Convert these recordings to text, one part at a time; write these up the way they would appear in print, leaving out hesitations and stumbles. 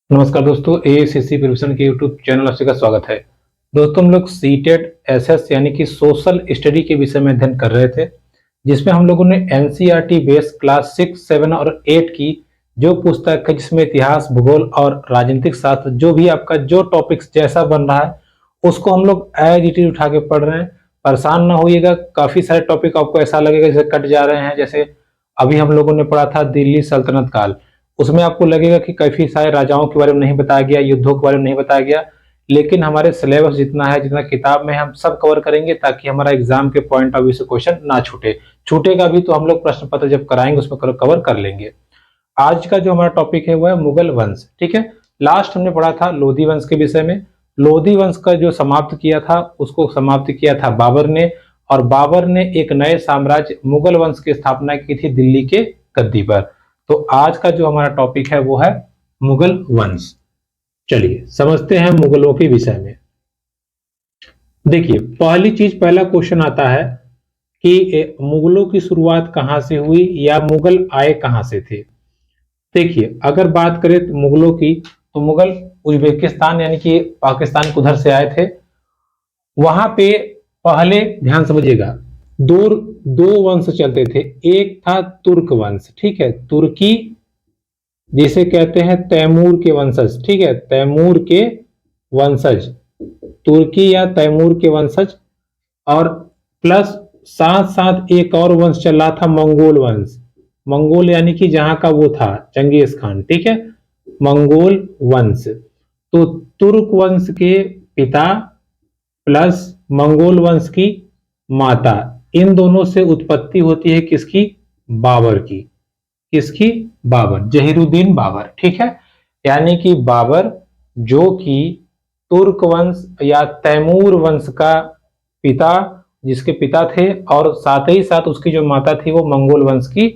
नमस्कार दोस्तों, ACC preparation के यूट्यूब चैनल आपका स्वागत है। दोस्तों, हम लोग सीटेट एसएस यानी कि सोशल स्टडी के विषय में अध्ययन कर रहे थे, जिसमें हम लोगों ने एनसीईआरटी बेस क्लास 6, 7 और 8 की जो पुस्तक है, जिसमें इतिहास, भूगोल और राजनीतिक शास्त्र जो भी आपका जो टॉपिक्स जैसा बन रहा है उसको हम लोग एज इट इज उठा के पढ़ रहे हैं। परेशान ना होइएगा, काफी सारे टॉपिक आपको ऐसा लगेगा जैसे कट जा रहे हैं। जैसे अभी हम लोगों ने पढ़ा था दिल्ली सल्तनत काल, उसमें आपको लगेगा कि काफी सारे राजाओं के बारे में नहीं बताया गया, युद्धों के बारे में नहीं बताया गया, लेकिन हमारे सिलेबस जितना है, जितना किताब में हम सब कवर करेंगे ताकि हमारा एग्जाम के पॉइंट ऑफ व्यू से क्वेश्चन ना छूटे। छूटेगा भी तो हम लोग प्रश्न पत्र जब कराएंगे उसमें कवर कर लेंगे। आज का जो हमारा टॉपिक है वो है मुगल वंश। ठीक है, लास्ट हमने पढ़ा था लोधी वंश के विषय में। लोधी वंश का जो समाप्त किया था उसको समाप्त किया था बाबर ने, और बाबर ने एक नए साम्राज्य मुगल वंश की स्थापना की थी दिल्ली के गद्दी पर। तो आज का जो हमारा टॉपिक है वो है मुगल वंश। चलिए समझते हैं मुगलों के विषय में। देखिए, पहली चीज, पहला क्वेश्चन आता है कि मुगलों की शुरुआत कहां से हुई या मुगल आए कहां से थे। देखिए, अगर बात करें तो मुगलों की, तो मुगल उज्बेकिस्तान यानी कि पाकिस्तान के उधर से आए थे। वहां पे पहले ध्यान समझिएगा, दो दो वंश चलते थे। एक था तुर्क वंश, ठीक है, तुर्की जिसे कहते हैं तैमूर के वंशज, ठीक है, तैमूर के वंशज, तुर्की या तैमूर के वंशज। और प्लस साथ साथ एक और वंश चल रहा था, मंगोल वंश। मंगोल यानी कि जहां का वो था चंगेज खान, ठीक है, मंगोल वंश। तो तुर्क वंश के पिता प्लस मंगोल वंश की माता, इन दोनों से उत्पत्ति होती है किसकी? बाबर की। किसकी? बाबर, जहीरुद्दीन बाबर, ठीक है। यानी कि बाबर जो कि तुर्क वंश या तैमूर वंश का पिता, जिसके पिता थे, और साथ ही साथ उसकी जो माता थी वो मंगोल वंश की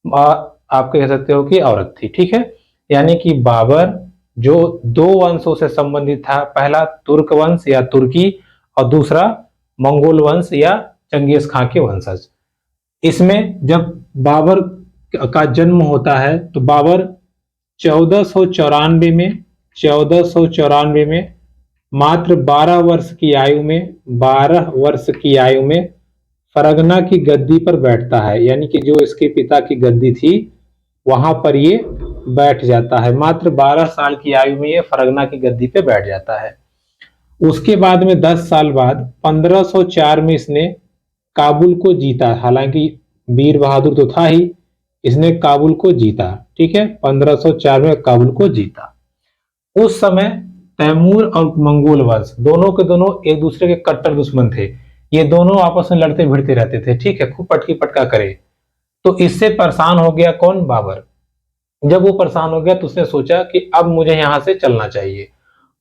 आप कह सकते हो कि औरत थी, ठीक है। यानी कि बाबर जो दो वंशों से संबंधित था, पहला तुर्क वंश या तुर्की और दूसरा मंगोल वंश या चंगेज खां के वंशज। इसमें जब बाबर का जन्म होता है तो बाबर 1494 में 1494 में मात्र 12 वर्ष की आयु में 12 वर्ष की आयु में फरगना की गद्दी पर बैठता है। यानी कि जो इसके पिता की गद्दी थी वहां पर ये बैठ जाता है। मात्र 12 साल की आयु में ये फरगना की गद्दी पे बैठ जाता है। उसके बाद में 10 साल बाद 1504 में इसने काबुल को जीता। हालांकि वीर बहादुर तो था ही, इसने काबुल को जीता, ठीक है, 1504 में काबुल को जीता। उस समय तैमूर और मंगोल वंश दोनों के दोनों एक दूसरे के कट्टर दुश्मन थे। ये दोनों आपस में लड़ते भिड़ते रहते थे, ठीक है, खूब पटकी पटका करे। तो इससे परेशान हो गया कौन? बाबर। जब वो परेशान हो गया तो उसने सोचा कि अब मुझे यहां से चलना चाहिए,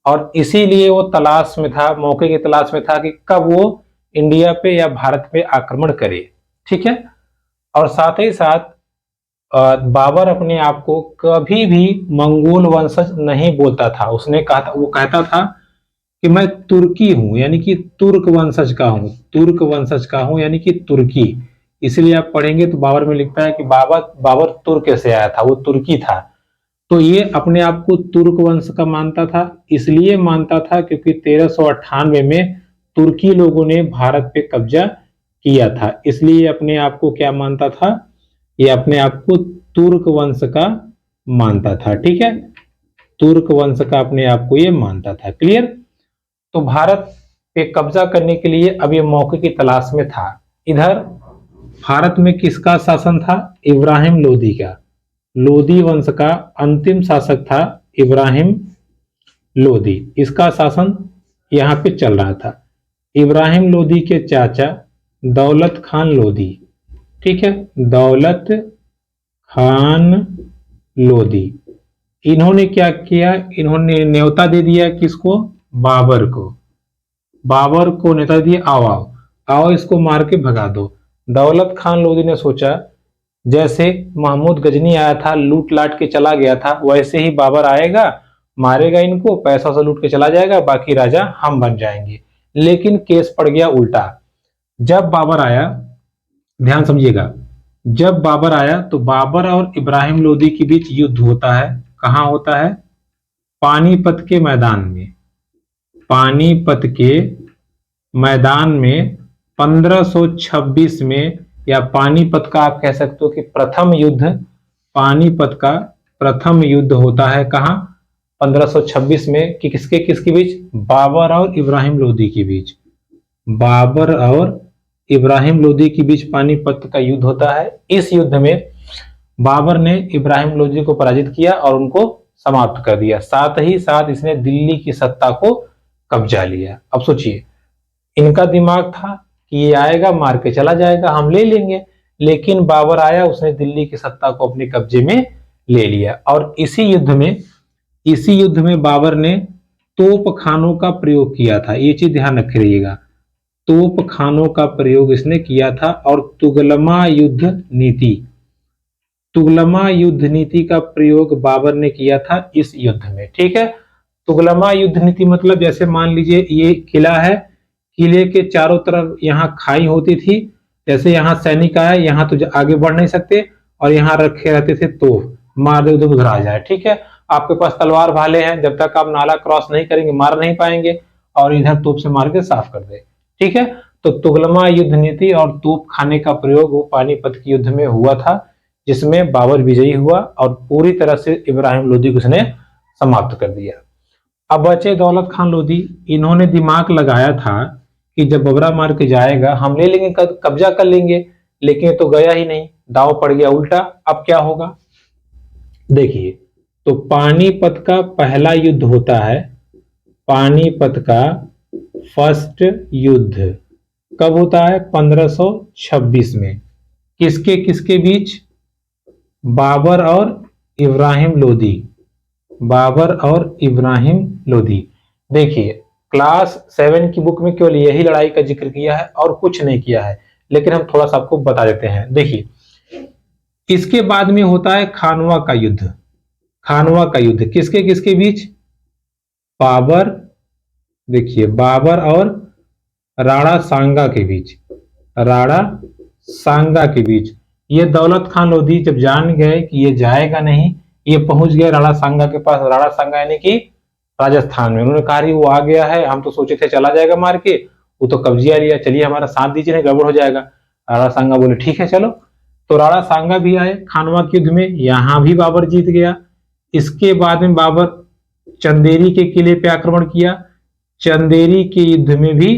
और इसीलिए वो तलाश में था, मौके की तलाश में था कि कब वो इंडिया पे या भारत पे आक्रमण करे, ठीक है। और साथ ही साथ बाबर अपने आप को कभी भी मंगोल वंशज नहीं बोलता था। उसने कहा था, वो कहता था कि मैं तुर्की हूं, यानी कि तुर्क वंशज का हूं, तुर्क वंशज का हूं, यानी कि तुर्की। इसलिए आप पढ़ेंगे तो बाबर में लिखता है कि बाबर तुर्क से आया था, वो तुर्की था। तो ये अपने आप को तुर्क वंश का मानता था। इसलिए मानता था क्योंकि 1398 में तुर्की लोगों ने भारत पे कब्जा किया था, इसलिए अपने आप को क्या मानता था? ये अपने आप को तुर्क वंश का मानता था, ठीक है, तुर्क वंश का अपने आप को ये मानता था। क्लियर? तो भारत पे कब्जा करने के लिए अब ये मौके की तलाश में था। इधर भारत में किसका शासन था? इब्राहिम लोदी का। लोदी वंश का अंतिम शासक था इब्राहिम लोदी। इसका शासन यहाँ पे चल रहा था। इब्राहिम लोदी के चाचा दौलत खान लोदी, ठीक है, दौलत खान लोदी। इन्होंने क्या किया? इन्होंने न्योता दे दिया किसको? बाबर को। बाबर को न्योता दिया, आओ आओ आओ इसको मार के भगा दो। दौलत खान लोदी ने सोचा जैसे महमूद गजनी आया था, लूट लाट के चला गया था, वैसे ही बाबर आएगा, मारेगा इनको, पैसा से लूट के चला जाएगा, बाकी राजा हम बन जाएंगे। लेकिन केस पड़ गया उल्टा। जब बाबर आया, ध्यान समझिएगा, जब बाबर आया तो बाबर और इब्राहिम लोदी के बीच युद्ध होता है। कहां होता है? पानीपत के मैदान में, पानीपत के मैदान में 1526 में, या पानीपत का आप कह सकते हो कि प्रथम युद्ध, पानीपत का प्रथम युद्ध होता है कहाँ, 1526 में, कि किसके किसके बीच, बाबर और इब्राहिम लोदी के बीच, बाबर और इब्राहिम लोदी के बीच पानीपत का युद्ध होता है। इस युद्ध में बाबर ने इब्राहिम लोदी को पराजित किया और उनको समाप्त कर दिया, साथ ही साथ इसने दिल्ली की सत्ता को कब्जा लिया। अब सोचिए, इनका दिमाग था कि ये आएगा मार के चला जाएगा, हम ले लेंगे, लेकिन बाबर आया, उसने दिल्ली की सत्ता को अपने कब्जे में ले लिया। और इसी युद्ध में बाबर ने तोप खानों का प्रयोग किया था, ये चीज ध्यान रख रखिएगा, तोप खानों का प्रयोग इसने किया था। और तुगलमा युद्ध नीति का प्रयोग बाबर ने किया था इस युद्ध में। ठीक है, तुगलमा युद्ध नीति मतलब जैसे मान लीजिए ये किला है, किले के चारों तरफ यहाँ खाई होती थी, जैसे यहाँ सैनिक आया, यहाँ तो आगे बढ़ नहीं सकते, और यहाँ रखे रहते थे तोप, मार दे उधर आ जाए। ठीक है, आपके पास तलवार भाले हैं, जब तक आप नाला क्रॉस नहीं करेंगे मार नहीं पाएंगे, और इधर तोप से मार के साफ कर दे। ठीक है, तो तुगलमा युद्ध नीति और तोप खाने का प्रयोग वो पानीपत के युद्ध में हुआ था, जिसमें बाबर विजयी हुआ और पूरी तरह से इब्राहिम लोदी को उसने समाप्त कर दिया। अब बचे दौलत खान लोदी, इन्होंने दिमाग लगाया था कि जब बबरा मार के जाएगा हम ले लेंगे, कब्जा कर लेंगे, लेकिन तो गया ही नहीं, दाव पड़ गया उल्टा। अब क्या होगा देखिए, तो पानीपत का पहला युद्ध होता है, पानीपत का फर्स्ट युद्ध कब होता है, 1526 में, किसके किसके बीच, बाबर और इब्राहिम लोदी, बाबर और इब्राहिम लोदी। देखिए, क्लास 7 की बुक में केवल यही लड़ाई का जिक्र किया है और कुछ नहीं किया है, लेकिन हम थोड़ा सा आपको बता देते हैं। देखिए, इसके बाद में होता है खानवा का युद्ध, खानवा का युद्ध किसके किसके बीच, बाबर, देखिए बाबर और राणा सांगा के बीच, राणा सांगा के बीच। ये दौलत खान लोधी जब जान गए कि ये जाएगा नहीं, ये पहुंच गए राणा सांगा के पास, राणा सांगा यानी कि राजस्थान में। उन्होंने कहा वो आ गया है, हम तो सोचे थे चला जाएगा मार के, वो तो कब्जिया लिया, चलिए हमारा साथ दीजिए, नहीं गड़बड़ हो जाएगा। राणा सांगा बोले ठीक है चलो, तो राणा सांगा भी आए खानवा के युद्ध में, यहां भी बाबर जीत गया। इसके बाद में बाबर चंदेरी के किले पे आक्रमण किया, चंदेरी के युद्ध में भी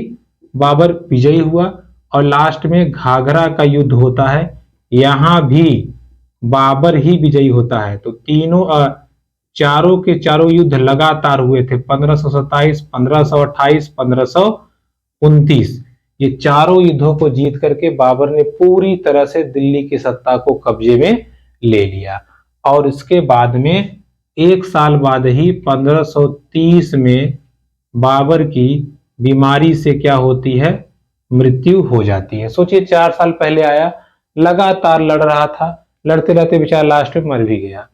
बाबर विजयी हुआ, और लास्ट में घाघरा का युद्ध होता है, यहां भी बाबर ही विजयी होता है। तो तीनों चारों के चारों युद्ध लगातार हुए थे, 1527, 1528, 1529। ये चारों युद्धों को जीत करके बाबर ने पूरी तरह से दिल्ली की सत्ता को कब्जे में ले लिया। और इसके बाद में एक साल बाद ही 1530 में बाबर की बीमारी से क्या होती है, मृत्यु हो जाती है। सोचिए 4 साल पहले आया, लगातार लड़ रहा था, लड़ते लड़ते बेचारा लास्ट में मर भी गया।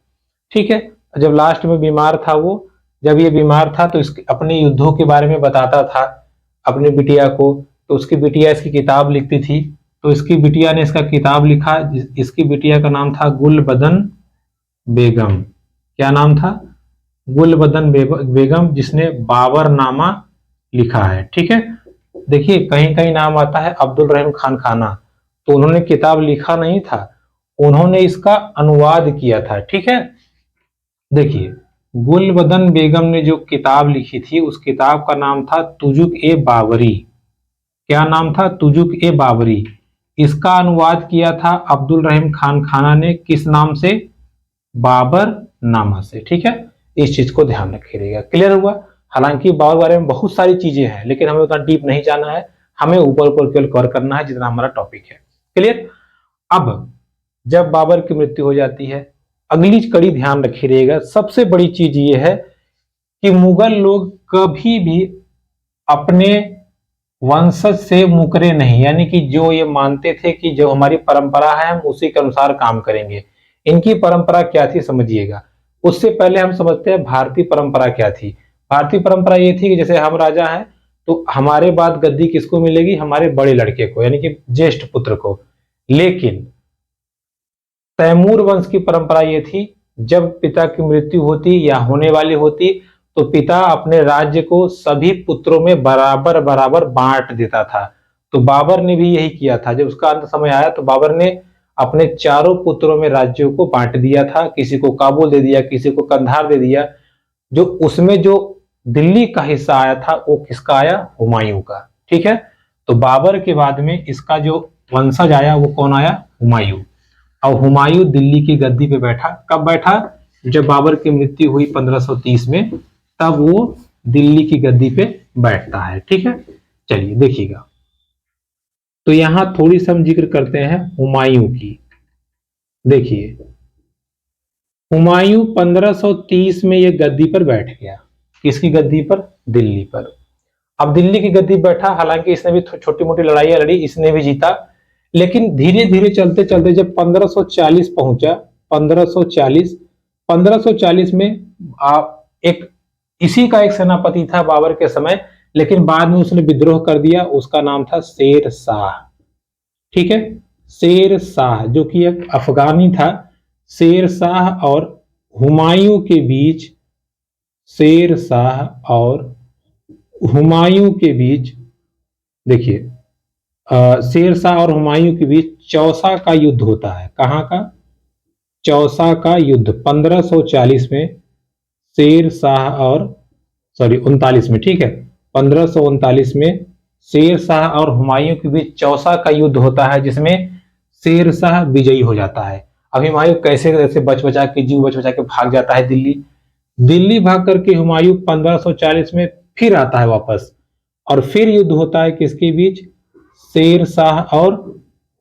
ठीक है, जब लास्ट में बीमार था वो, जब ये बीमार था तो इसके अपने युद्धों के बारे में बताता था अपनी बिटिया को, तो उसकी बिटिया इसकी किताब लिखती थी, तो इसकी बिटिया ने इसका किताब लिखा। इसकी बिटिया का नाम था गुलबदन बेगम। क्या नाम था, गुलबदन बेगम, जिसने बाबरनामा लिखा है। ठीक है, देखिए कहीं कहीं नाम आता है अब्दुल रहीम खान खाना, तो उन्होंने किताब लिखा नहीं था, उन्होंने इसका अनुवाद किया था। ठीक है, देखिए गुलबदन बेगम ने जो किताब लिखी थी, उस किताब का नाम था तुजुक ए बाबरी। क्या नाम था, तुजुक ए बाबरी। इसका अनुवाद किया था अब्दुल रहीम खान खाना ने, किस नाम से, बाबर नामा से। ठीक है, इस चीज को ध्यान रखिएगा। क्लियर हुआ। हालांकि बाबर बारे में बहुत सारी चीजें हैं, लेकिन हमें उतना डीप नहीं जाना है, हमें ऊपर ऊपर केवल कवर करना है जितना हमारा टॉपिक है। क्लियर। अब जब बाबर की मृत्यु हो जाती है, अगली कड़ी ध्यान रखिएगा, सबसे बड़ी चीज ये है कि मुगल लोग कभी भी अपने वंशज से मुकरे नहीं, यानी कि जो ये मानते थे कि जो हमारी परंपरा है हम उसी के अनुसार काम करेंगे। इनकी परंपरा क्या थी समझिएगा। उससे पहले हम समझते हैं भारतीय परंपरा क्या थी। भारतीय परंपरा ये थी कि जैसे हम राजा हैं तो हमारे बाद गद्दी किसको मिलेगी, हमारे बड़े लड़के को, यानी कि ज्येष्ठ पुत्र को। लेकिन तैमूर वंश की परंपरा ये थी, जब पिता की मृत्यु होती या होने वाली होती तो पिता अपने राज्य को सभी पुत्रों में बराबर बराबर बांट देता था। तो बाबर ने भी यही किया था। जब उसका अंत समय आया तो बाबर ने अपने चारों पुत्रों में राज्यों को बांट दिया था। किसी को काबुल दे दिया, किसी को कंधार दे दिया। जो उसमें जो दिल्ली का हिस्सा आया था वो किसका आया? हुमायूं का। ठीक है, तो बाबर के बाद में इसका जो वंशज आया वो कौन आया? हुमायूं। और हुमायूं दिल्ली की गद्दी पे बैठा। कब बैठा? जब बाबर की मृत्यु हुई 1530 में, तब वो दिल्ली की गद्दी पे बैठता है। ठीक है, चलिए देखिएगा। तो यहां थोड़ी सी हम जिक्र करते हैं हुमायूं की। देखिए, हुमायूं 1530 में ये गद्दी पर बैठ गया। किसकी गद्दी पर? दिल्ली पर। अब दिल्ली की गद्दी बैठा, हालांकि इसने भी छोटी मोटी लड़ाइयां लड़ी, इसने भी जीता, लेकिन धीरे धीरे चलते चलते जब 1540 पहुंचा, 1540 में एक इसी का एक सेनापति था बाबर के समय, लेकिन बाद में उसने विद्रोह कर दिया। उसका नाम था शेर शाह। ठीक है, शेर शाह जो कि एक अफगानी था। शेर शाह और हुमायूं के बीच, शेर शाह और हुमायूं के बीच, देखिए, शेर शाह और हुमायूं के बीच चौसा का युद्ध होता है। कहां का? चौसा का युद्ध 1540 में शेर शाह और 39 में। ठीक है, 1539 में शेर शाह और हुमायूं के बीच चौसा का युद्ध होता है, जिसमें शेर शाह विजयी हो जाता है। अब हुमायूं कैसे कैसे बच बचा के, जीव बच बचा के भाग जाता है दिल्ली। दिल्ली भाग करके हुमायूं 1540 में फिर आता है वापस, और फिर युद्ध होता है किसके बीच? शेर शाह और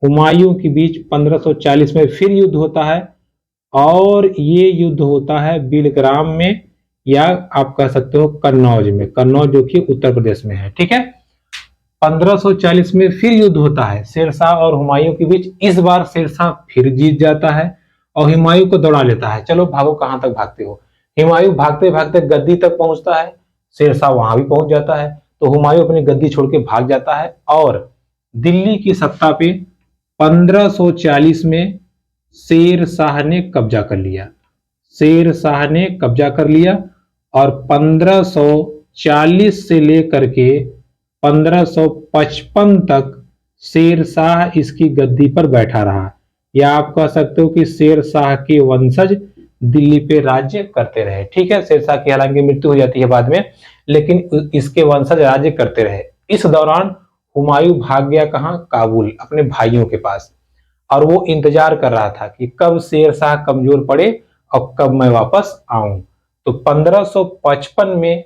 हुमायूं के बीच 1540 में फिर युद्ध होता है, और ये युद्ध होता है बिलग्राम में, या आप कह सकते हो कन्नौज में। कन्नौज जो कि उत्तर प्रदेश में है। ठीक है, 1540 में फिर युद्ध होता है शेरशाह और हुमायूं के बीच। इस बार शेरशाह फिर जीत जाता है और हुमायूं को दौड़ा लेता है। चलो भागो, कहां तक भागते हो। हुमायूं भागते भागते गद्दी तक पहुंचता है, शेरशाह वहां भी पहुंच जाता है। तो हुमायूं अपनी गद्दी छोड़ के भाग जाता है और दिल्ली की सत्ता पे 1540 में शेर शाह ने कब्जा कर लिया। शेर शाह ने कब्जा कर लिया और 1540 से लेकर के 1555 तक शेर शाह इसकी गद्दी पर बैठा रहा। या आप कह सकते हो कि शेर शाह के वंशज दिल्ली पे राज्य करते रहे। ठीक है, शेर शाह की हालांकि मृत्यु हो जाती है बाद में, लेकिन इसके वंशज राज्य करते रहे। इस दौरान हुमायूं भाग गया कहां? काबुल, अपने भाइयों के पास। और वो इंतजार कर रहा था कि कब शेर शाह कमजोर पड़े और कब मैं वापस आऊं। तो 1555 में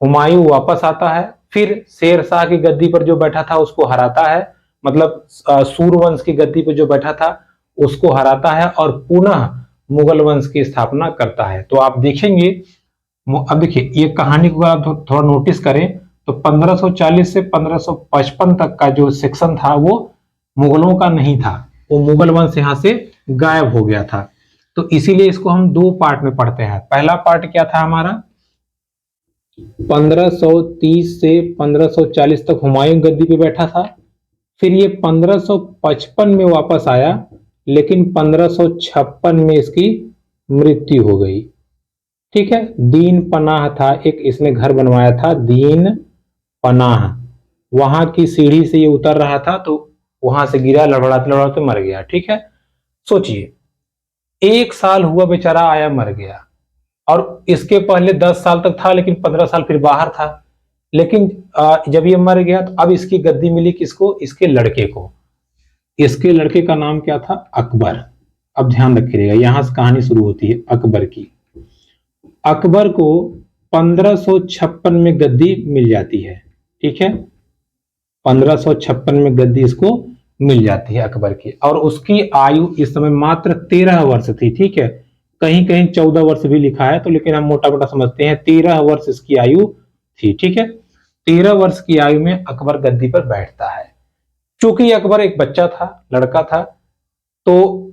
हुमायूं वापस आता है, फिर शेर शाह की गद्दी पर जो बैठा था उसको हराता है, मतलब सूरवंश की गद्दी पर जो बैठा था उसको हराता है और पुनः मुगल वंश की स्थापना करता है। तो आप देखेंगे, अब देखिए ये कहानी को आप थोड़ा नोटिस करें तो 1540 से 1555 तक का जो सेक्शन था वो मुगलों का नहीं था, वो मुगल वंश यहां से गायब हो गया था। तो इसीलिए इसको हम दो पार्ट में पढ़ते हैं। पहला पार्ट क्या था हमारा? 1530 से 1540 तक हुमायूं गद्दी पे बैठा था, फिर ये 1555 में वापस आया, लेकिन 1556 में इसकी मृत्यु हो गई। ठीक है, दीन पनाह था एक, इसने घर बनवाया था दीन पनाह, वहां की सीढ़ी से ये उतर रहा था तो वहां से गिरा, लड़बड़ाते लड़बड़ाते मर गया। ठीक है, सोचिए 1 साल हुआ बेचारा आया मर गया, और इसके पहले 10 साल तक था, लेकिन 15 साल फिर बाहर था। लेकिन जब ये मर गया तो अब इसकी गद्दी मिली किसको? इसके लड़के को। इसके लड़के का नाम क्या था? अकबर। अब ध्यान रखिएगा, यहां से कहानी शुरू होती है अकबर की। अकबर को 1556 में गद्दी मिल जाती है। ठीक है, 1556 में गद्दी इसको मिल जाती है अकबर की, और उसकी आयु इस समय मात्र 13 वर्ष थी। ठीक है, कहीं कहीं 14 वर्ष भी लिखा है, तो लेकिन हम मोटा मोटा समझते हैं 13 वर्ष इसकी आयु थी। ठीक है, 13 वर्ष की आयु में अकबर गद्दी पर बैठता है। चूंकि अकबर एक बच्चा था, लड़का था, तो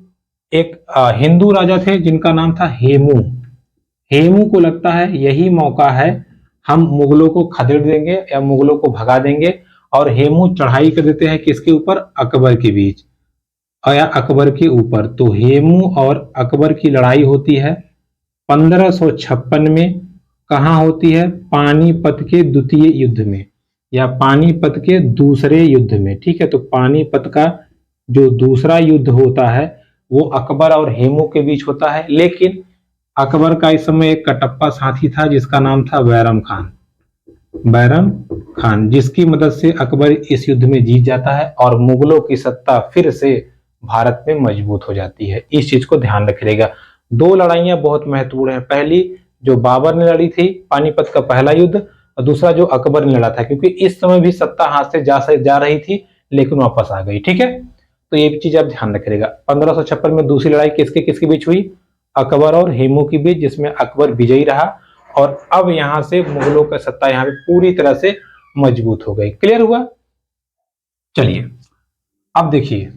एक हिंदू राजा थे जिनका नाम था हेमू। हेमू को लगता है यही मौका है, हम मुगलों को खदेड़ देंगे या मुगलों को भगा देंगे, और हेमू चढ़ाई कर देते हैं किसके ऊपर? अकबर के बीच या अकबर के ऊपर। तो हेमू और अकबर की लड़ाई होती है 1556 में, कहाँ होती है? पानीपत के द्वितीय युद्ध में या पानीपत के दूसरे युद्ध में। ठीक है, तो पानीपत का जो दूसरा युद्ध होता है वो अकबर और हेमू के बीच होता है, लेकिन अकबर का इस समय एक कटप्पा साथी था जिसका नाम था बैरम खान। बैरम खान, जिसकी मदद से अकबर इस युद्ध में जीत जाता है और मुगलों की सत्ता फिर से भारत में मजबूत हो जाती है। इस चीज को ध्यान रखिएगा। दो लड़ाइयां बहुत महत्वपूर्ण हैं। पहली जो बाबर ने लड़ी थी, पानीपत का पहला युद्ध, और दूसरा जो अकबर ने लड़ा था, क्योंकि इस समय भी सत्ता हाथ से जा रही थी लेकिन वापस आ गई। ठीक है, तो ये चीज आप ध्यान रखिएगा। 1556 में दूसरी लड़ाई किसके किसके बीच हुई? अकबर और हेमू के बीच, जिसमें अकबर विजयी रहा और अब यहां से मुगलों का सत्ता यहां पे पूरी तरह से मजबूत हो गई। क्लियर हुआ? चलिए अब देखिए,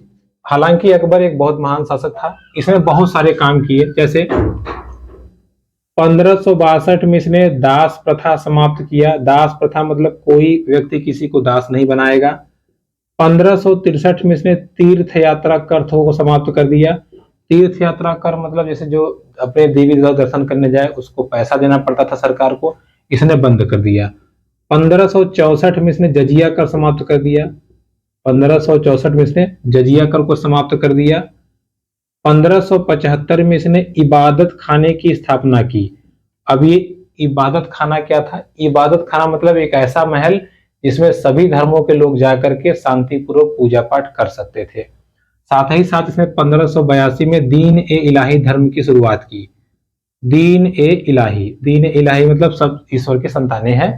हालांकि अकबर एक बहुत महान शासक था, इसने बहुत सारे काम किए। जैसे 1562 में इसने दास प्रथा समाप्त किया। दास प्रथा मतलब कोई व्यक्ति किसी को दास नहीं बनाएगा। 1563 में इसने तीर्थ यात्रा कर को समाप्त कर दिया। तीर्थ यात्रा कर मतलब जैसे जो अपने देवी देवता दर्शन करने जाए उसको पैसा देना पड़ता था सरकार को, इसने बंद कर दिया। 1564 में इसने जजिया कर समाप्त कर दिया। 1564 में इसने जजिया कर को समाप्त कर दिया। 1575 में इसने इबादत खाने की स्थापना की। अब ये इबादत खाना क्या था? इबादत खाना मतलब एक ऐसा महल जिसमें सभी धर्मों के लोग जाकर के शांतिपूर्वक पूजा पाठ कर सकते थे। साथ ही साथ इसने 1582 में दीन ए इलाही धर्म की शुरुआत की। दीन ए इलाही मतलब सब ईश्वर के संतानें हैं।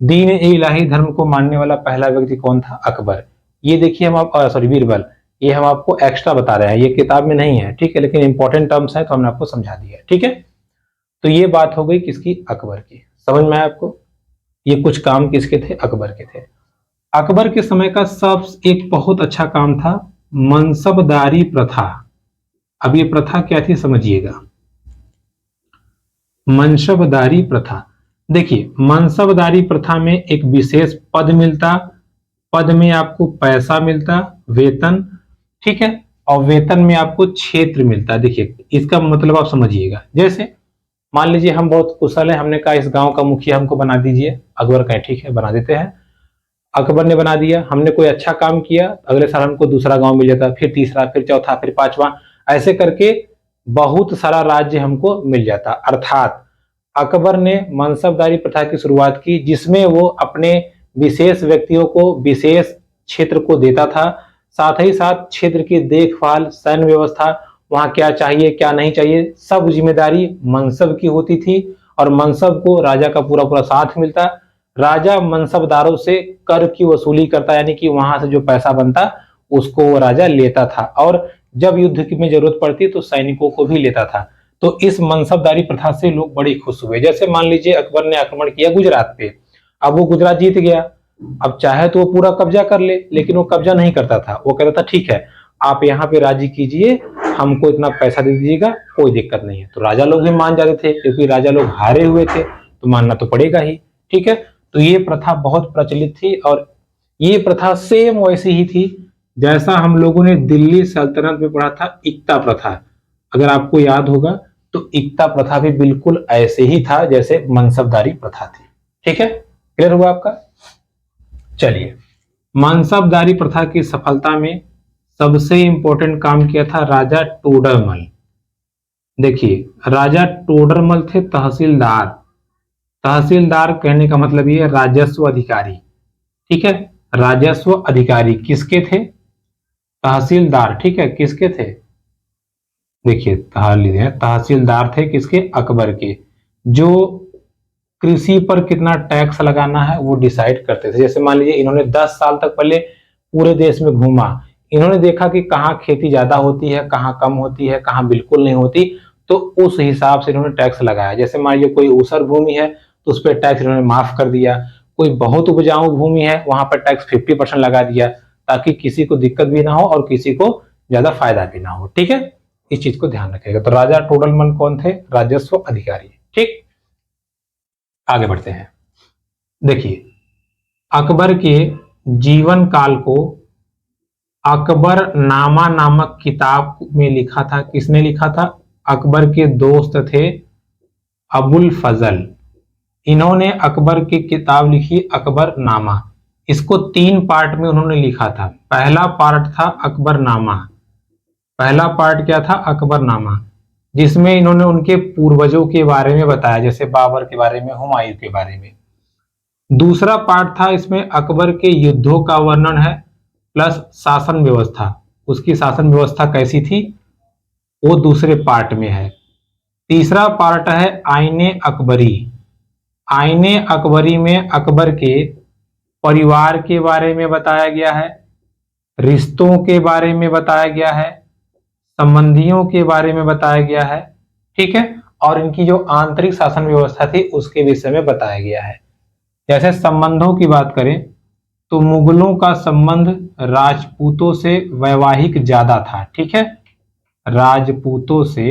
दीन ए इलाही धर्म को मानने वाला पहला व्यक्ति कौन था? अकबर। ये देखिए हम आप सॉरी बीरबल, ये हम आपको एक्स्ट्रा बता रहे हैं, ये किताब में नहीं है। ठीक है, लेकिन इंपॉर्टेंट टर्म्स है तो हमने आपको समझा दिया है। ठीक है, तो ये बात हो गई किसकी? अकबर की। समझ में आया आपको? ये कुछ काम किसके थे? अकबर के थे। अकबर के समय का सब एक बहुत अच्छा काम था मनसबदारी प्रथा। अब ये प्रथा क्या थी समझिएगा। मनसबदारी प्रथा, देखिए मनसबदारी प्रथा में एक विशेष पद मिलता, पद में आपको पैसा मिलता, वेतन। ठीक है, और वेतन में आपको क्षेत्र मिलता। देखिए इसका मतलब आप समझिएगा। जैसे मान लीजिए हम बहुत कुशल है, हमने कहा इस गांव का मुखिया हमको बना दीजिए। अकबर कहे ठीक है बना देते हैं। अकबर ने बना दिया। हमने कोई अच्छा काम किया, अगले साल हमको दूसरा गांव मिल जाता, फिर तीसरा, फिर चौथा, फिर पांचवा, ऐसे करके बहुत सारा राज्य हमको मिल जाता। अर्थात अकबर ने मनसबदारी प्रथा की शुरुआत की, जिसमें वो अपने विशेष व्यक्तियों को विशेष क्षेत्र को देता था। साथ ही साथ क्षेत्र की देखभाल, सैन्य व्यवस्था, वहां क्या चाहिए क्या नहीं चाहिए, सब जिम्मेदारी मनसब की होती थी और मनसब को राजा का पूरा पूरा साथ मिलता। राजा मनसबदारों से कर की वसूली करता, यानी कि वहां से जो पैसा बनता उसको वो राजा लेता था और जब युद्ध में जरूरत पड़ती तो सैनिकों को भी लेता था। तो इस मनसबदारी प्रथा से लोग बड़े खुश हुए। जैसे मान लीजिए अकबर ने आक्रमण किया गुजरात पे, अब वो गुजरात जीत गया, अब चाहे तो वो पूरा कब्जा कर ले, लेकिन वो कब्जा नहीं करता था। वो कहता था ठीक है आप यहाँ पे राज्य कीजिए, हमको इतना पैसा दे दीजिएगा, कोई दिक्कत नहीं है। तो राजा लोग भी मान जाते थे, क्योंकि राजा लोग हारे हुए थे तो मानना तो पड़ेगा ही। ठीक है, तो ये प्रथा बहुत प्रचलित थी और ये प्रथा सेम वैसी ही थी जैसा हम लोगों ने दिल्ली सल्तनत में पढ़ा था इक्ता प्रथा। अगर आपको याद होगा तो इक्ता प्रथा भी बिल्कुल ऐसे ही था जैसे मनसबदारी प्रथा थी। ठीक है, क्लियर हुआ आपका? चलिए, मनसबदारी प्रथा की सफलता में सबसे इंपॉर्टेंट काम किया था राजा टोडरमल। देखिए राजा टोडरमल थे तहसीलदार। तहसीलदार कहने का मतलब ये राजस्व अधिकारी। ठीक है, राजस्व अधिकारी किसके थे? तहसीलदार। ठीक है, किसके थे? देखिए तहसीलदार थे किसके? अकबर के, जो कृषि पर कितना टैक्स लगाना है वो डिसाइड करते थे। जैसे मान लीजिए इन्होंने 10 साल तक पहले पूरे देश में घूमा, इन्होंने देखा कि कहाँ खेती ज्यादा होती है, कहाँ कम होती है, कहाँ बिल्कुल नहीं होती, तो उस हिसाब से इन्होंने टैक्स लगाया। जैसे मान लीजिए कोई ऊसर भूमि है तो उस पर टैक्स इन्होंने माफ कर दिया, कोई बहुत उपजाऊ भूमि है वहां पर टैक्स 50% लगा दिया, ताकि किसी को दिक्कत भी ना हो और किसी को ज्यादा फायदा भी ना हो। ठीक है, इस चीज को ध्यान रखिएगा। तो राजा टोडरमल कौन थे? राजस्व अधिकारी। ठीक, आगे बढ़ते हैं। देखिए अकबर के जीवन काल को अकबर नामा नामक किताब में लिखा था। किसने लिखा था? अकबर के दोस्त थे अबुल फजल। इन्होंने अकबर की किताब लिखी अकबरनामा। इसको 3 पार्ट में उन्होंने लिखा था। पहला पार्ट था अकबरनामा, पहला पार्ट क्या था? अकबरनामा, जिसमें इन्होंने उनके पूर्वजों के बारे में बताया, जैसे बाबर के बारे में, हुमायूं के बारे में। दूसरा पार्ट था, इसमें अकबर के युद्धों का वर्णन है प्लस शासन व्यवस्था, उसकी शासन व्यवस्था कैसी थी वो दूसरे पार्ट में है। तीसरा पार्ट है आईने अकबरी। आईने अकबरी में अकबर के परिवार के बारे में बताया गया है, रिश्तों के बारे में बताया गया है, संबंधियों के बारे में बताया गया है, ठीक है, और इनकी जो आंतरिक शासन व्यवस्था थी उसके विषय में बताया गया है। जैसे संबंधों की बात करें तो मुगलों का संबंध राजपूतों से वैवाहिक ज्यादा था, ठीक है, राजपूतों से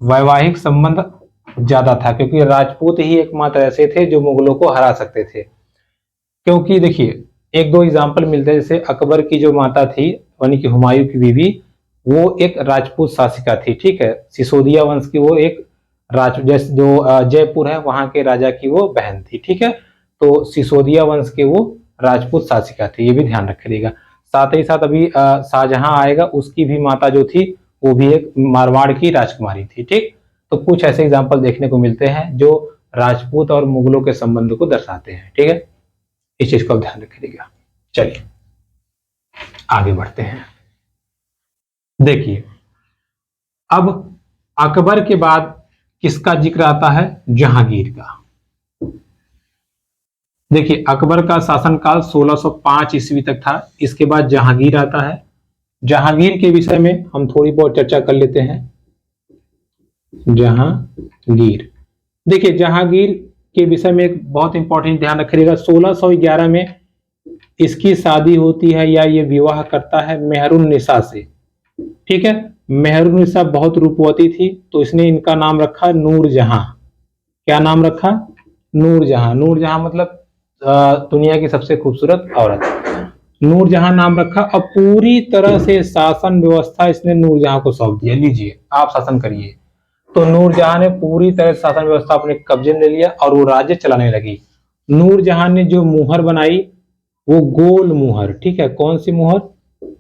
वैवाहिक संबंध ज्यादा था, क्योंकि राजपूत ही एकमात्र ऐसे थे जो मुगलों को हरा सकते थे। क्योंकि देखिए एक दो एग्जाम्पल मिलते हैं, जैसे अकबर की जो माता थी यानी कि हुमायूं की बीवी, वो एक राजपूत शासिका थी, ठीक है, सिसोदिया वंश की वो एक जो जयपुर है वहां के राजा की वो बहन थी, ठीक है, तो सिसोदिया वंश के वो राजपूत शासिका थी, ये भी ध्यान रखिएगा। साथ ही साथ अभी शाहजहां आएगा, उसकी भी माता जो थी वो भी एक मारवाड़ की राजकुमारी थी, ठीक। तो कुछ ऐसे एग्जाम्पल देखने को मिलते हैं जो राजपूत और मुगलों के संबंध को दर्शाते हैं, ठीक है, इस चीज को आप ध्यान रखिएगा। चलिए आगे बढ़ते हैं। देखिए अब अकबर के बाद किसका जिक्र आता है? जहांगीर का। देखिए अकबर का शासनकाल 1605 ईस्वी तक था, इसके बाद जहांगीर आता है। जहांगीर के विषय में हम थोड़ी बहुत चर्चा कर लेते हैं। जहांगीर, देखिए जहांगीर के विषय में एक बहुत इंपॉर्टेंट ध्यान रखिएगा, 1611 में इसकी शादी होती है या ये विवाह करता है मेहरुन्निसा से, ठीक है। मेहरुन्निसा बहुत रूपवती थी, तो इसने इनका नाम रखा नूरजहां। क्या नाम रखा? नूरजहां। नूरजहां मतलब दुनिया की सबसे खूबसूरत औरत, नूरजहां नाम रखा। अब पूरी तरह से शासन व्यवस्था इसने नूरजहां को सौंप दिया, लीजिए आप शासन करिए। तो नूरजहां ने पूरी तरह से शासन व्यवस्था अपने कब्जे में ले लिया और वो राज्य चलाने लगी। नूरजहां ने जो मुहर बनाई वो गोल मुहर, ठीक है, कौन सी मुहर?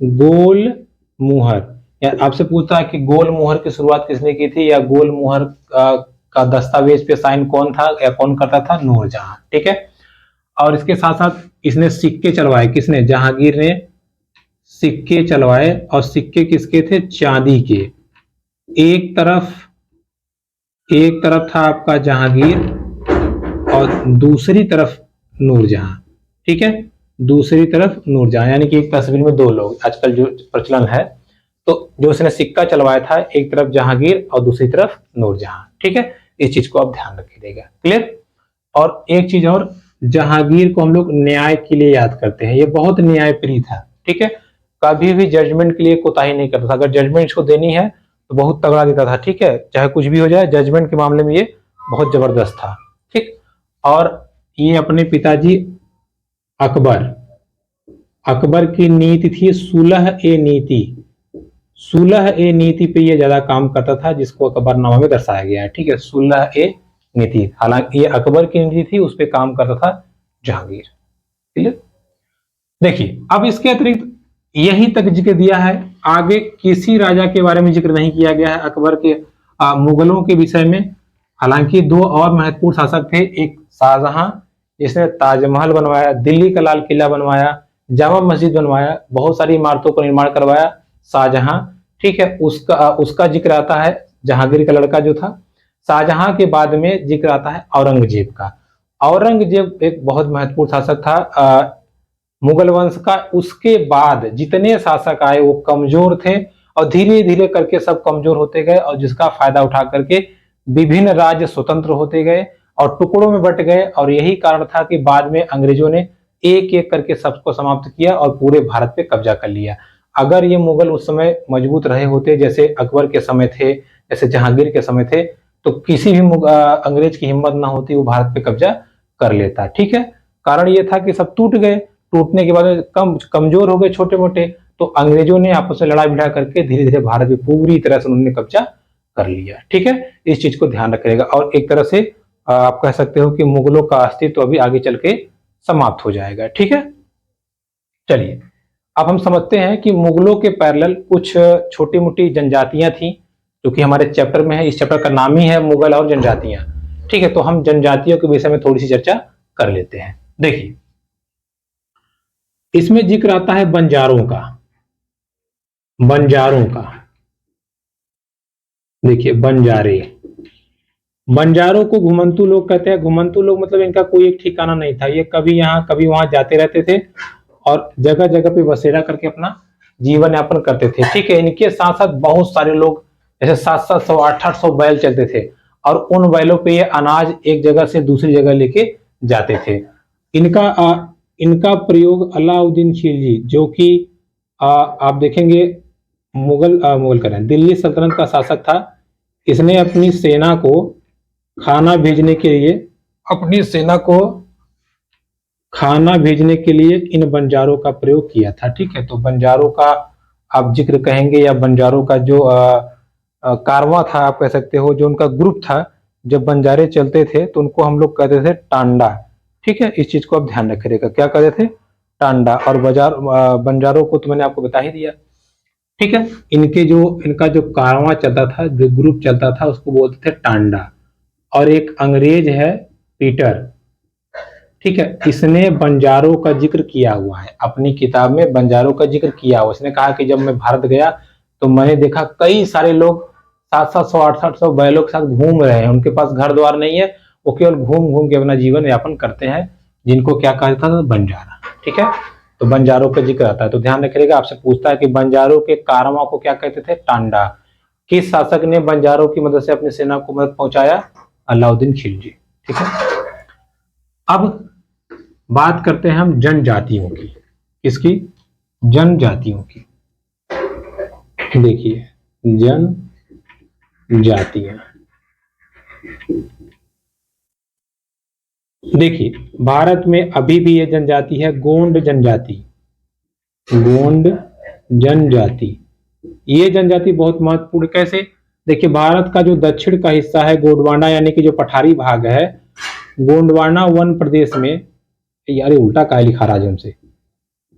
गोल मुहर। आपसे पूछता है कि गोल मुहर की शुरुआत किसने की थी, या गोल मुहर का दस्तावेज पे साइन कौन था या कौन करता था? नूरजहां, ठीक है। और इसके साथ साथ इसने सिक्के चलवाए, किसने? जहांगीर ने सिक्के चलवाए, और सिक्के किसके थे? चांदी के। एक तरफ था आपका जहांगीर और दूसरी तरफ नूरजहां, ठीक है, दूसरी तरफ नूरजहां, यानी कि एक तस्वीर में दो लोग, आजकल जो प्रचलन है। तो जो उसने सिक्का चलवाया था, एक तरफ जहांगीर और दूसरी तरफ नूरजहां, ठीक है, इस चीज को आप ध्यान रखिएगा, क्लियर। और एक चीज और, जहांगीर को हम लोग न्याय के लिए याद करते हैं, ये बहुत न्यायप्रिय था, ठीक है, कभी भी जजमेंट के लिए कोताही नहीं करता था। अगर जजमेंट इसको देनी है तो बहुत तगड़ा देता था, ठीक है, चाहे कुछ भी हो जाए, जजमेंट के मामले में ये बहुत जबरदस्त था, ठीक। और ये अपने पिताजी अकबर की नीति थी सुलह ए नीति, सुलह ए नीति पे ये ज्यादा काम करता था, जिसको अकबरनामा में दर्शाया गया है, ठीक है, सुलह ए नीति। हालांकि ये अकबर की नीति थी, उस पर काम करता था जहांगीर, ठीक है। देखिए अब इसके अतिरिक्त यहीं तक जिक्र दिया है, आगे किसी राजा के बारे में जिक्र नहीं किया गया है अकबर के मुगलों के विषय में। हालांकि दो और महत्वपूर्ण शासक थे, एक शाहजहां जिसने ताजमहल बनवाया, दिल्ली का लाल किला बनवाया, जामा मस्जिद बनवाया, बहुत सारी इमारतों का निर्माण करवाया, शाहजहां, ठीक है, उसका जिक्र आता है, जहांगीर का लड़का जो था। शाहजहां के बाद में जिक्र आता है औरंगजेब का। औरंगजेब एक बहुत महत्वपूर्ण शासक था मुगल वंश का। उसके बाद जितने शासक आए वो कमजोर थे, और धीरे धीरे करके सब कमजोर होते गए, और जिसका फायदा उठा करके विभिन्न राज्य स्वतंत्र होते गए और टुकड़ों में बट गए। और यही कारण था कि बाद में अंग्रेजों ने एक एक करके सबको समाप्त किया और पूरे भारत पे कब्जा कर लिया। अगर ये मुगल उस समय मजबूत रहे होते, जैसे अकबर के समय थे, जैसे जहांगीर के समय थे, तो किसी भी अंग्रेज की हिम्मत ना होती, वो भारत पे कब्जा कर लेता, ठीक है। कारण ये था कि सब टूट गए, टूटने के बाद कमजोर हो गए छोटे मोटे, तो अंग्रेजों ने आपस में लड़ा भिड़ा करके धीरे धीरे भारत में पूरी तरह से उन्होंने कब्जा कर लिया, ठीक है, इस चीज को ध्यान रखिएगा। और एक तरह से आप कह सकते हो कि मुगलों का अस्तित्व अभी आगे चल के समाप्त हो जाएगा। ठीक है, चलिए अब हम समझते हैं कि मुगलों के पैरेलल कुछ छोटी मोटी जनजातियां थी, जो कि हमारे चैप्टर में है। इस चैप्टर का नाम ही है मुगल और जनजातियां। ठीक है, तो हम जनजातियों के विषय में थोड़ी सी चर्चा कर लेते हैं। देखिए, इसमें जिक्र आता है बंजारों का। बंजारों का देखिए, बंजारों को घुमंतू लोग कहते हैं। घुमंतू लोग मतलब इनका कोई एक ठिकाना नहीं था, ये कभी यहाँ कभी वहां जाते रहते थे और जगह जगह पे बसेरा करके अपना जीवन यापन करते थे। ठीक है, इनके साथ साथ बहुत सारे लोग, जैसे 700 800 बैल चलते थे और उन बैलों पे ये अनाज एक जगह से दूसरी जगह लेके जाते थे। इनका प्रयोग अलाउद्दीन खिलजी, जो कि आप देखेंगे मुगल करें दिल्ली सल्तनत का शासक था, इसने अपनी सेना को खाना भेजने के लिए इन बंजारों का प्रयोग किया था। ठीक है, तो बंजारों का आप जिक्र कहेंगे या बंजारों का जो कारवां था, आप कह सकते हो, जो उनका ग्रुप था, जब बंजारे चलते थे तो उनको हम लोग कहते थे टांडा। ठीक है, इस चीज को आप ध्यान रखिएगा, क्या कहते थे? टांडा। और बंजारों को तो मैंने आपको बता ही दिया। ठीक है, इनका जो कारवां चलता था, जो ग्रुप चलता था, उसको बोलते थे टांडा। और एक अंग्रेज है पीटर, ठीक है, इसने बंजारों का जिक्र किया हुआ है अपनी किताब में। बंजारों का जिक्र किया हुआ, इसने कहा कि जब मैं भारत गया तो मैंने देखा कई सारे लोग 700 800 बैलों के साथ घूम रहे हैं, उनके पास घर द्वार नहीं है, वो केवल घूम घूम के अपना जीवन यापन करते हैं, जिनको क्या कहा जाता था? बंजारा। ठीक है, तो बंजारों का जिक्र आता है, तो ध्यान रखिएगा। आपसे पूछता है कि बंजारों के कारवां को क्या कहते थे? टांडा। किस शासक ने बंजारों की मदद से अपनी सेना को मदद पहुंचाया? अलाउद्दीन खिलजी। ठीक है, अब बात करते हैं हम जनजातियों की। किसकी? जनजातियों की। देखिए, जनजातियां, देखिए भारत में अभी भी ये जनजाति है गोंड जनजाति। गोंड जनजाति, ये जनजाति बहुत महत्वपूर्ण। कैसे? देखिए, भारत का जो दक्षिण का हिस्सा है गोंडवाना, यानी कि जो पठारी भाग है, गोंडवाना वन प्रदेश में, यार ये उल्टा काय लिखा राज हमसे,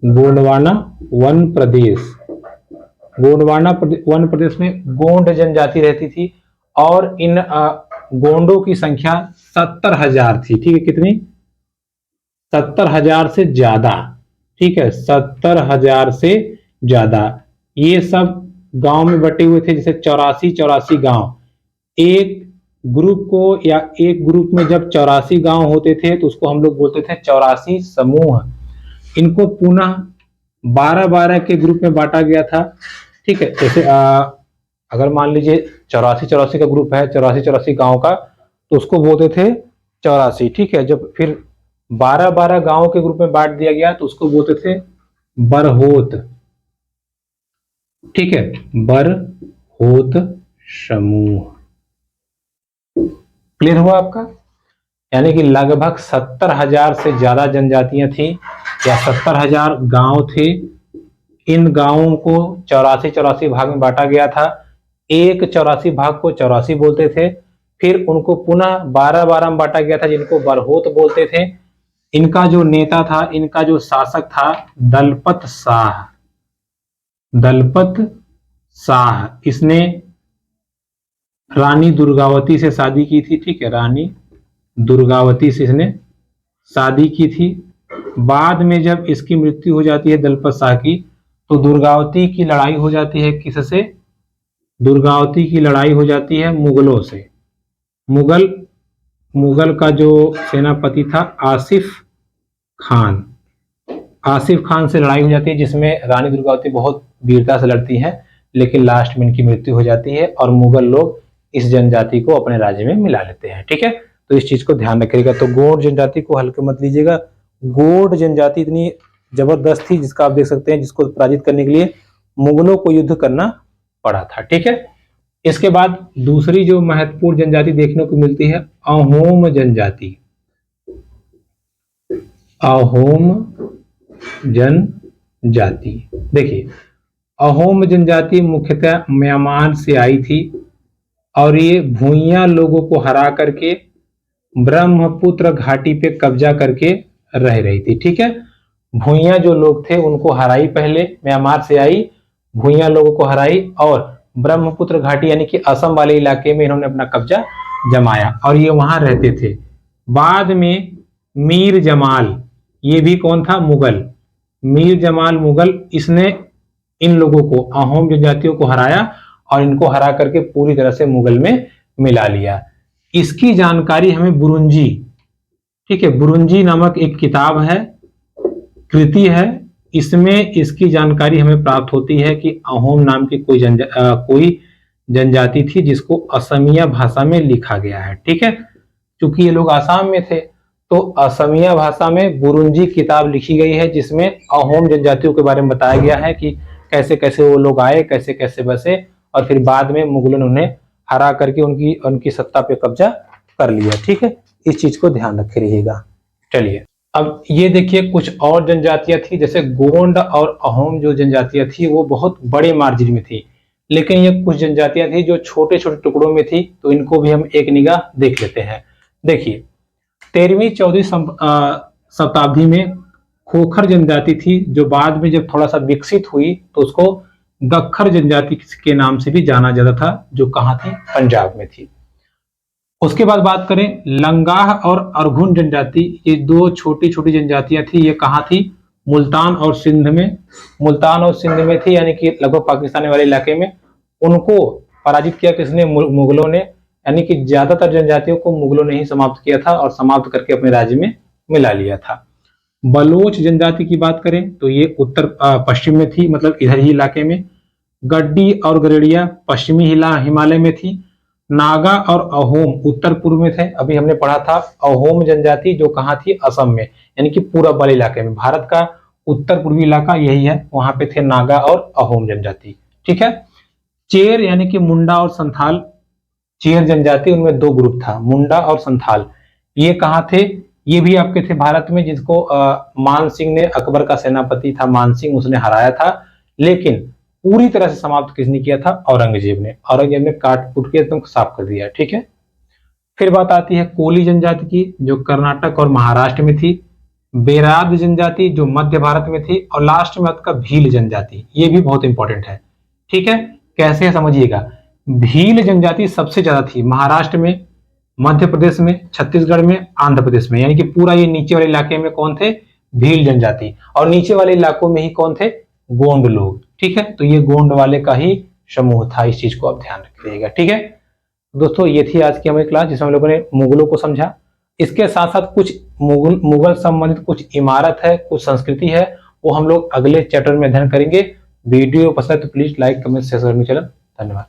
गोंडवाना वन प्रदेश, वन प्रदेश में गोंड जनजाति रहती थी और इन गोंडों की संख्या 70,000 थी। ठीक है, कितनी? 70,000 से ज्यादा। ठीक है, 70,000 से ज्यादा। ये सब गांव में बटे हुए थे, जैसे 84 गांव। एक ग्रुप को या एक ग्रुप में जब 84 गांव होते थे तो उसको हम लोग बोलते थे 84 समूह। इनको पुनः 12-12 के ग्रुप में बांटा गया था। ठीक है, जैसे अगर मान लीजिए 84 का ग्रुप है, 84 गांव का, तो उसको बोलते थे 84। ठीक है, जब फिर 12-12 गांव के ग्रुप में बांट दिया गया तो उसको बोलते थे बरहोत। ठीक है, बरहोत समूह। क्लियर हुआ आपका? यानी कि लगभग 70,000 से ज्यादा जनजातियां थी या 70,000 गांव थे। इन गांवों को 84 भाग में बांटा गया था। एक 84 भाग को 84 बोलते थे, फिर उनको पुनः 12-12 में बांटा गया था, जिनको बरहोत बोलते थे। इनका जो नेता था, इनका जो शासक था, दलपत शाह। दलपत शाह, इसने रानी दुर्गावती से शादी की थी। ठीक है, रानी दुर्गावती से इसने शादी की थी। बाद में जब इसकी मृत्यु हो जाती है दलपत शाह की, तो दुर्गावती की लड़ाई हो जाती है किससे? दुर्गावती की लड़ाई हो जाती है मुगलों से। मुगल का जो सेनापति था आसिफ खान, आसिफ खान से लड़ाई हो जाती है, जिसमें रानी दुर्गावती बहुत वीरता से लड़ती है, लेकिन लास्ट में इनकी मृत्यु हो जाती है और मुगल लोग इस जनजाति को अपने राज्य में मिला लेते हैं। ठीक है, तो इस चीज को ध्यान रखिएगा। तो गोंड जनजाति को हल्के मत लीजिएगा। गोंड जनजाति इतनी जबरदस्त थी, जिसका आप देख सकते हैं, जिसको पराजित करने के लिए मुगलों को युद्ध करना पड़ा था। ठीक है, इसके बाद दूसरी जो महत्वपूर्ण जनजाति देखने को मिलती है अहोम जनजाति। अहोम जनजाति, देखिए अहोम जनजाति मुख्यतः म्यांमार से आई थी और ये भूइयां लोगों को हरा करके ब्रह्मपुत्र घाटी पे कब्जा करके रह रही थी। ठीक है, भूइयां जो लोग थे उनको हराई, पहले म्यांमार से आई, भूइयां लोगों को हराई और ब्रह्मपुत्र घाटी यानी कि असम वाले इलाके में इन्होंने अपना कब्जा जमाया और ये वहां रहते थे। बाद में मीर जमाल, ये भी कौन था? मुगल। मीर जमाल मुगल, इसने इन लोगों को, अहोम जनजातियों को हराया और इनको हरा करके पूरी तरह से मुगल में मिला लिया। इसकी जानकारी हमें बुरुंजी, ठीक है, बुरुंजी नामक एक किताब है, कृति है, इसमें इसकी जानकारी हमें प्राप्त होती है कि अहोम नाम की कोई जनजाति थी जिसको असमिया भाषा में लिखा गया है। ठीक है, क्योंकि ये लोग आसाम में थे तो असमिया भाषा में बुरुंजी किताब लिखी गई है जिसमें अहोम जनजातियों के बारे में बताया गया है कि कैसे कैसे वो लोग आए, कैसे कैसे बसे और फिर बाद में मुगलों ने उन्हें हरा करके उनकी सत्ता पे कब्जा कर लिया। ठीक है, इस चीज को ध्यान रखे रहिएगा। चलिए अब ये देखिए, कुछ और जनजातियां थी, जैसे गोंड और अहोम जो जनजातियां थी वो बहुत बड़े मार्जिन में थी, लेकिन ये कुछ जनजातियां थी जो छोटे छोटे टुकड़ों में थी, तो इनको भी हम एक निगाह देख लेते हैं। देखिए 13वीं 14वीं शताब्दी में खोखर जनजाति थी जो बाद में जब थोड़ा सा विकसित हुई तो उसको गख्खर जनजाति के नाम से भी जाना जाता था, जो कहाँ थी? पंजाब में थी। उसके बाद बात करें लंगाह और अरघुन जनजाति, ये दो छोटी छोटी जनजातियां थी, ये कहाँ थी? मुल्तान और सिंध में। मुल्तान और सिंध में थी, यानी कि लगभग पाकिस्तान वाले इलाके में। उनको पराजित किया किसने? मुगलों ने, यानी कि ज्यादातर जनजातियों को मुगलों ने ही समाप्त किया था और समाप्त करके अपने राज्य में मिला लिया था। बलोच जनजाति की बात करें तो ये उत्तर पश्चिम में थी, मतलब इधर ही इलाके में। गड्डी और गरेड़िया पश्चिमी हिमालय में थी। नागा और अहोम उत्तर पूर्व में थे। अभी हमने पढ़ा था अहोम जनजाति जो कहाँ थी? असम में, यानी कि पूरब वाले इलाके में। भारत का उत्तर पूर्वी इलाका यही है, वहां पे थे नागा और अहोम जनजाति। ठीक है, चेर यानी कि मुंडा और संथाल, चेर जनजाति, उनमें दो ग्रुप था, मुंडा और संथाल। ये कहाँ थे? ये भी आपके थे भारत में, जिसको मान सिंह ने, अकबर का सेनापति था मान सिंह, उसने हराया था, लेकिन पूरी तरह से समाप्त किसने किया था? औरंगजेब ने। औरंगजेब ने काट कूट के एकदम साफ कर दिया। ठीक है, फिर बात आती है कोली जनजाति की जो कर्नाटक और महाराष्ट्र में थी। बेराद जनजाति जो मध्य भारत में थी, और लास्ट में आपका भील जनजाति, ये भी बहुत इंपॉर्टेंट है। ठीक है, कैसे है समझिएगा। भील जनजाति सबसे ज्यादा थी महाराष्ट्र में, मध्य प्रदेश में, छत्तीसगढ़ में, आंध्र प्रदेश में, यानी कि पूरा ये नीचे वाले इलाके में कौन थे? भील जनजाति। और नीचे वाले इलाकों में ही कौन थे? गोंड लोग। ठीक है, तो ये गोंड वाले का ही समूह था, इस चीज को आप ध्यान रखिएगा। ठीक है दोस्तों, ये थी आज की हमारी क्लास जिसमें हम लोगों ने मुगलों को समझा। इसके साथ साथ कुछ मुगल संबंधित कुछ इमारत है, कुछ संस्कृति है, वो हम लोग अगले चैप्टर में अध्ययन करेंगे। वीडियो पसंद है तो प्लीज लाइक, कमेंट, शेयर करने चलें। धन्यवाद।